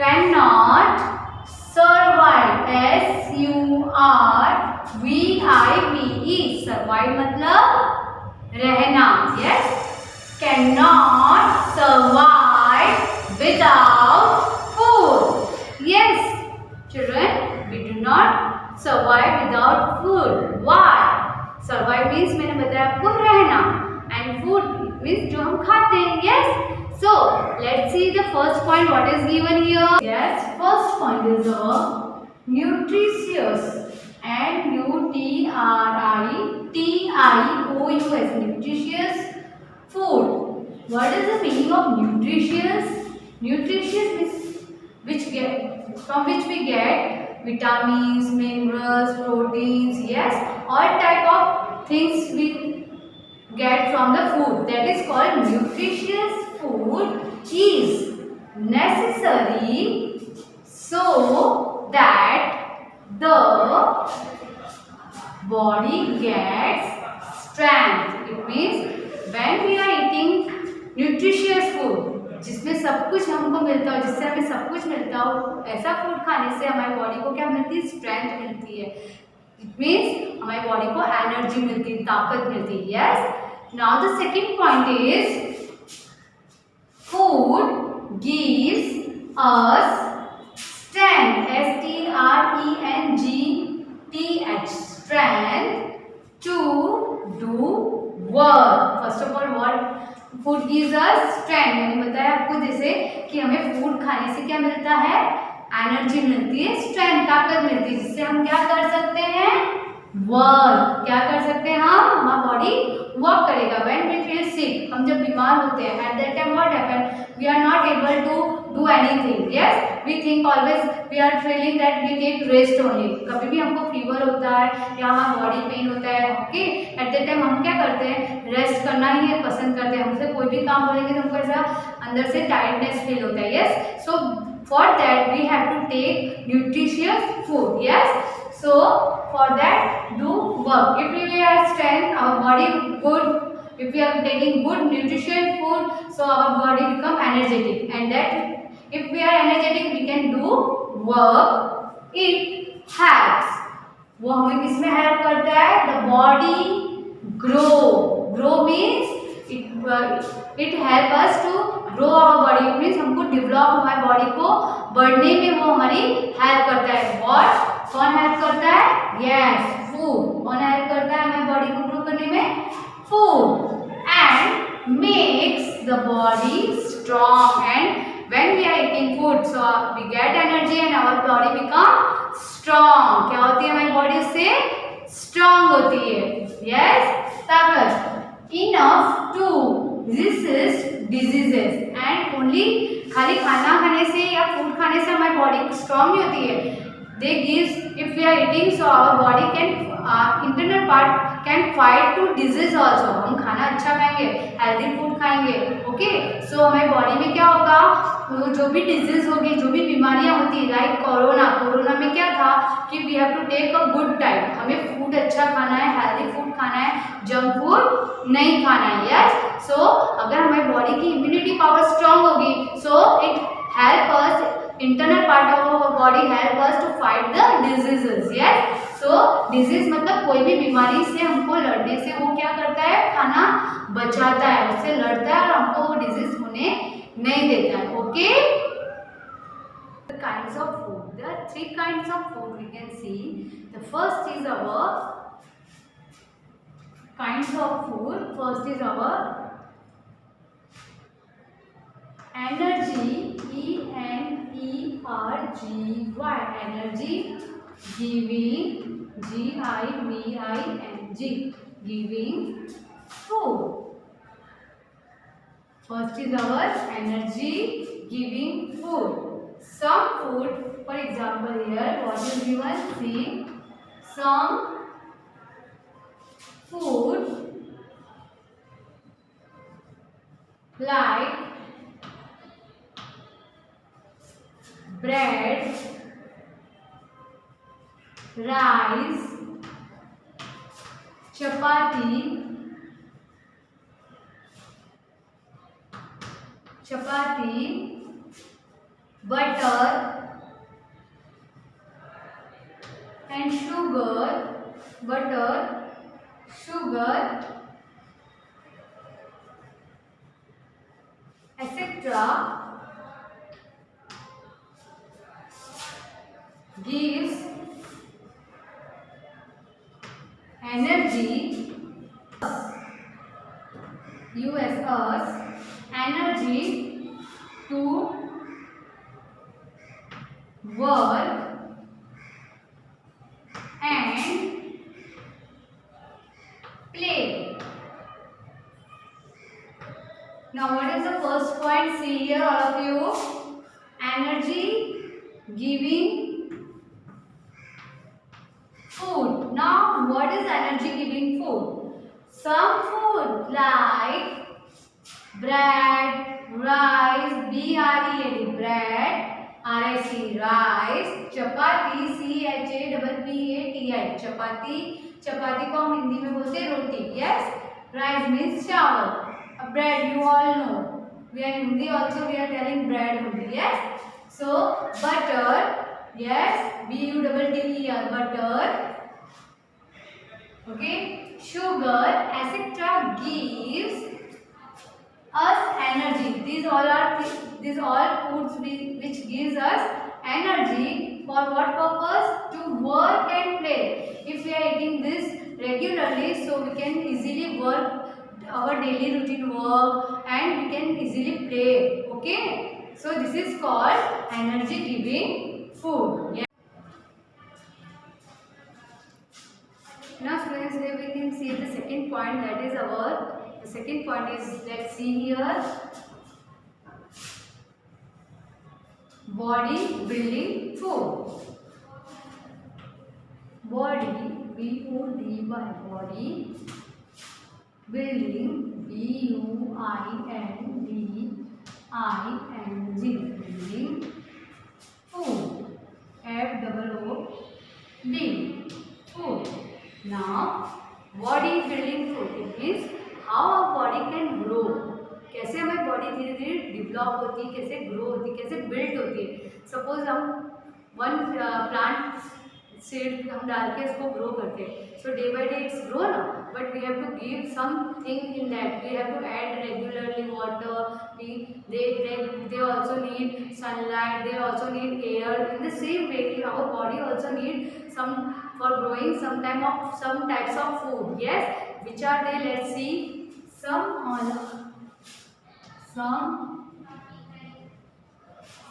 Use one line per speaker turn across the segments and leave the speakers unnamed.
cannot survive, survive, survive मतलब रहना, yes, cannot survive without food. Yes children, we do not survive without food. Why? Survive means मैंने बताया आपको रहना, and food means जो हम खाते हैं. Yes, so let's see the first point. What is given here? Yes, first point is nutritious, N-U-T-R-I-T-I-O-U-S, nutritious food. What is the meaning of nutritious? Nutritious is from which we get vitamins, minerals, proteins. Yes, all type of things we get from the food. That is called nutritious food is necessary so that the body gets strength. It means when we are eating nutritious food, जिसमें सब कुछ हमको मिलता हो, जिससे हमें सब कुछ मिलता हो, ऐसा फूड खाने से हमारी बॉडी को क्या मिलती है? स्ट्रेंथ मिलती है. इट मीन्स हमारी बॉडी को एनर्जी मिलती है, ताकत मिलती है. Yes, now the second point is food gives us strength, STRENGTH, strength to do work. First of all what food gives us strength, मैंने बताया आपको जैसे कि हमें फूड खाने से क्या मिलता है? एनर्जी मिलती है, स्ट्रेंथ, ताकत मिलती है, जिससे हम क्या कर सकते हैं? वर्क. क्या कर सकते हैं हम? हमारा बॉडी वर्क करेगा. व्हेन वी फील सिक, हम जब बीमार होते हैं, at that time what happen? We are not able to do anything. Yes, we think always we are feeling that we take rest only. कभी भी हमको फीवर होता है या हमारा बॉडी पेन होता है, ओके, एट दैट टाइम हम क्या करते हैं? रेस्ट करना ही पसंद करते हैं. हमसे कोई भी काम बोलेंगे तो हमको ऐसा अंदर से टायर्डनेस फील होता है. Yes, so for that we have to take nutritious food. Yes, so for that do work. If we have strength, our body good, if we are taking good nutrition food, so our body become energetic, and that if we are energetic we can do work. It helps, वो हमें किसमें help करता है? The body grow means it help us to grow our body. Means हमको develop, हमारी body को बढ़ने में वो हमारी हेल्प करता है. व्हाट? कौन हेल्प करता है? Yes, food. कौन हेल्प करता है हमारी बॉडी को ग्रो करने में? Food. And makes the body strong. And when we are eating food so we get energy and our body become strong. क्या होती है हमारी बॉडी? उससे स्ट्रॉन्ग होती है. यस, ताकत. Enough to resist diseases, and only खाली खाना खाने से या फूड खाने से हमारी बॉडी स्ट्रॉन्ग नहीं होती है. they gives, if we are eating so our body can internal part can fight to disease also. हम खाना अच्छा खाएंगे, हेल्दी फूड खाएंगे, ओके, सो हमारी बॉडी में क्या होगा? जो भी डिजीज होगी, जो भी बीमारियां होती है, लाइक कोरोना में क्या था कि we have to take a good diet. हमें फूड अच्छा खाना है, हेल्दी फूड खाना है, जंक फूड नहीं खाना है. यस, सो अगर हमारी बॉडी की इम्यूनिटी पावर स्ट्रांग होगी, so it help us, internal part of our body help us to fight the diseases. Yes, so disease मतलब कोई भी बीमारी से हमको लड़ने से वो क्या करता है? खाना बचाता है, उससे लड़ता है और हमको वो डिजीज होने नहीं देता है. Okay, the kinds of food, there are 3 kinds of food we can see. The first is our kinds of food. First is our energy, ENERGY, energy, giving, GIVING, giving food. First is our energy giving food. Some food, for example here what is given? See, some food like bread, rice, chapati, butter and sugar, butter, sugar, etc. gives energy, us energy to work and play. Now what is the first point? See here all of you. Energy giving food. Now what is energy giving food? Some food like bread, rice, B-R-E-A-D, bread, R-I-C, rice, chapati, C-H-A-P-P-A-T-I, chapati, chapati को हम हिंदी में बोलते हैं रोटी, yes, rice means चावल, bread you all know, we are Hindi also we are telling bread only, yes, so butter, yes, B-U-T-T-E-R, butter, okay, sugar, etc. gives us energy. These all foods which gives us energy for what purpose? To work and play. If we are eating this regularly, so we can easily work our daily routine work and we can easily play. Okay. So this is called energy giving food. Yeah. Now students, here we can see the second point, that is the second point is, let's see here, body building food. Body, B-O-D-Y, body building, B-U-I-N-D-I-N-G, building food, F-O-O-D, food. Now body building food, it means how our body can grow, कैसे हमारी body धीरे धीरे develop होती है, कैसे grow होती है, कैसे बिल्ड होती है. सपोज हम वन प्लांट सीड हम डाल के इसको ग्रो करते हैं, so day by day it's grow ना, but we have to give something in that, we have to add regularly water, they also need sunlight, they also need air. In the same way our body also need some for growing some types of food, yes, which are they? Let's see some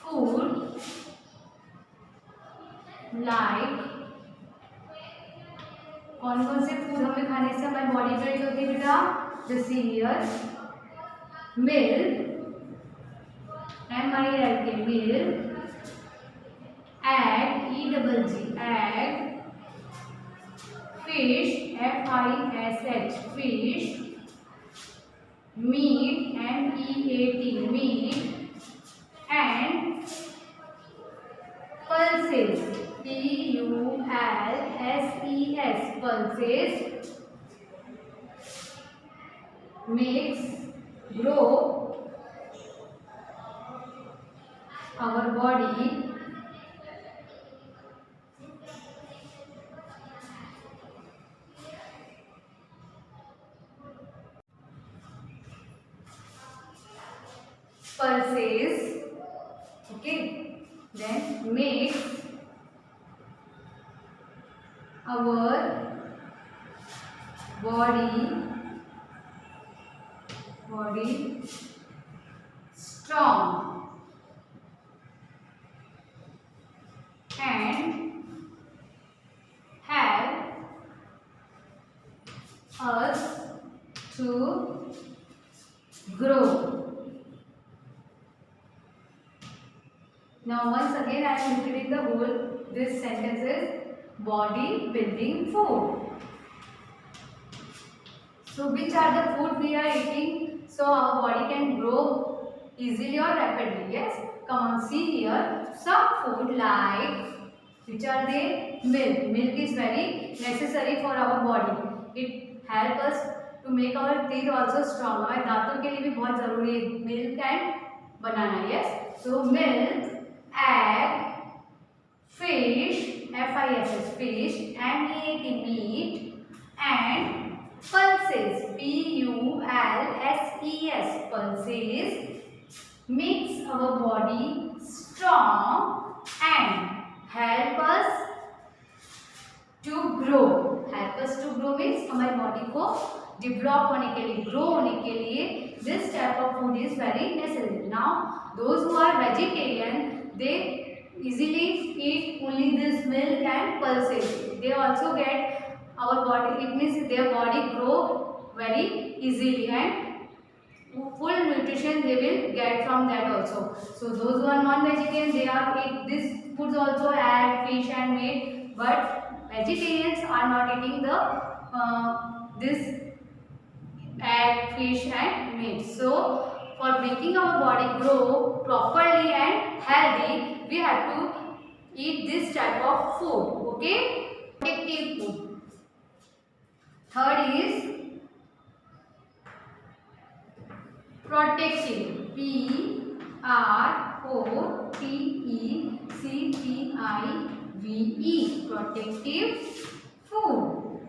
food like, कौन कौन से food हमें खाने से हमारी body build होती है बेटा? जैसे here milk, M-I-L-K, milk, egg, E-double-G, egg, fish, F-I-S-H, fish, meat, M-E-A-T, meat, and pulses, P-U-L-S-E-S, pulses, makes grow our body pulses, okay, then makes our body strong and help us to grow. Now once again I am repeating the whole, this sentence is body building food. So which are the food we are eating so our body can grow easily or rapidly? Yes, come on, see here some food like, which are they? Milk. Milk is very necessary for our body. It helps us to make our teeth also strong. हमारे दांतों के लिए भी बहुत जरूरी है milk and banana. Yes, so milk, egg, fish, FISH, fish, MEAT, meat, and pulses, PULSES, pulses, makes our body strong and help us to grow. Help us to grow means हमारी body को develop होने के लिए, grow होने के लिए this type of food is very necessary. Now those who are vegetarian, they easily eat only this milk and pulses. They also get our body, it means their body grow very easily and full nutrition they will get from that also. So those who are non-vegetarian, they are eat this foods also, egg, fish and meat, but vegetarians are not eating the this egg, fish and meat. So for making our body grow properly and healthy, we have to eat this type of food. Okay, protective food. Third is protective, PROTECTIVE, protective food.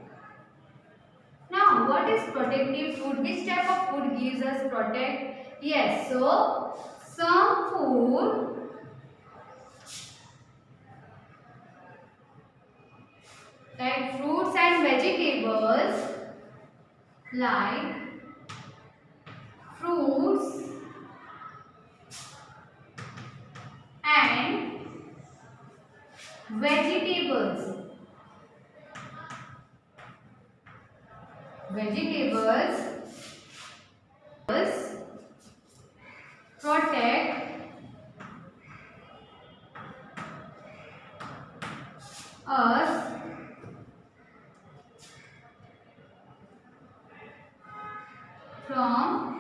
Now what is protective food? Which type of food gives us protect? Yes, so some food like fruits and vegetables, like fruits and vegetables protect us from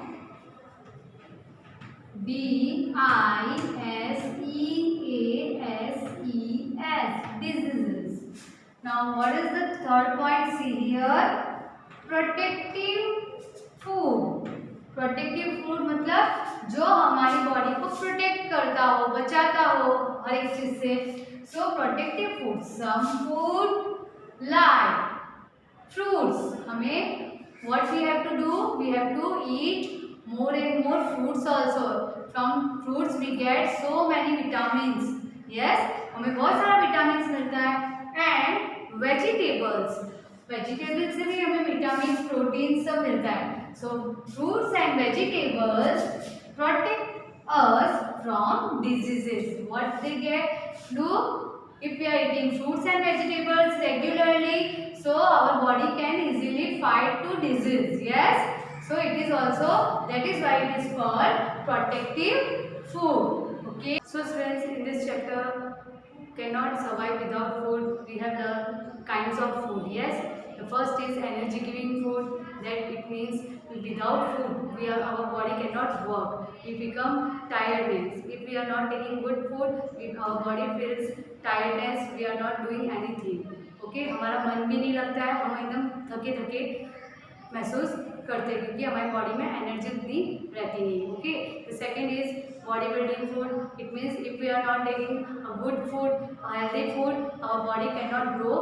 diseases. Now what is the third point? See here, protective food. Protective food मतलब जो हमारी body को protect करता हो, बचाता हो हर एक चीज से. So protective food, some food like fruits, हमें what we have to do, we have to eat more and more fruits also. From fruits we get so many vitamins. Yes, हमें बहुत सारा विटामिन्स मिलता है. एंड वेजिटेबल्स, वेजिटेबल्स से भी हमें vitamin, protein सब मिलता है. सो fruits and vegetables protect us from diseases. What they do? If we are eating fruits and vegetables regularly, so our body can easily fight to disease. Yes, so it is also, that is why it is called protective food. Okay, so friends, in this chapter cannot survive without food. We have learned kinds of food. Yes, the first is energy giving food, that it means without food our body cannot work. We become tiredness. If we are not taking good food, our body feels tiredness, we are not doing anything. Okay, हमारा मन भी नहीं लगता है, हम एकदम थके थके महसूस करते हैं क्योंकि हमारी बॉडी में एनर्जी उतनी रहती नहीं है. Okay, the second is body building food. It means if we are not taking a good food, healthy food, our body can not grow.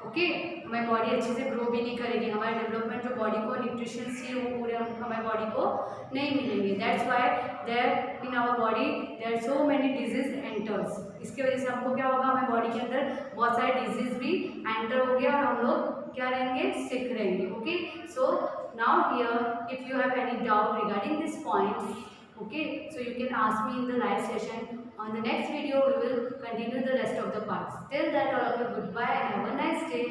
Okay, हमारी बॉडी अच्छे से ग्रो भी नहीं करेगी, हमारे डेवलपमेंट जो बॉडी को न्यूट्रिशन चाहिए वो पूरे हमारी बॉडी को नहीं मिलेंगे. That's why there in our body there so many disease enters. इसकी वजह से हमको क्या होगा, हमारी बॉडी के अंदर बहुत सारे डिजीज भी एंटर हो गया और हम लोग क्या रहेंगे, सिक रहेंगे. Okay, so now here if you have any doubt regarding this point, okay, so you can ask me in the live session. On the next video we will continue the rest of the parts. Till that, all of you, goodbye and have a nice day.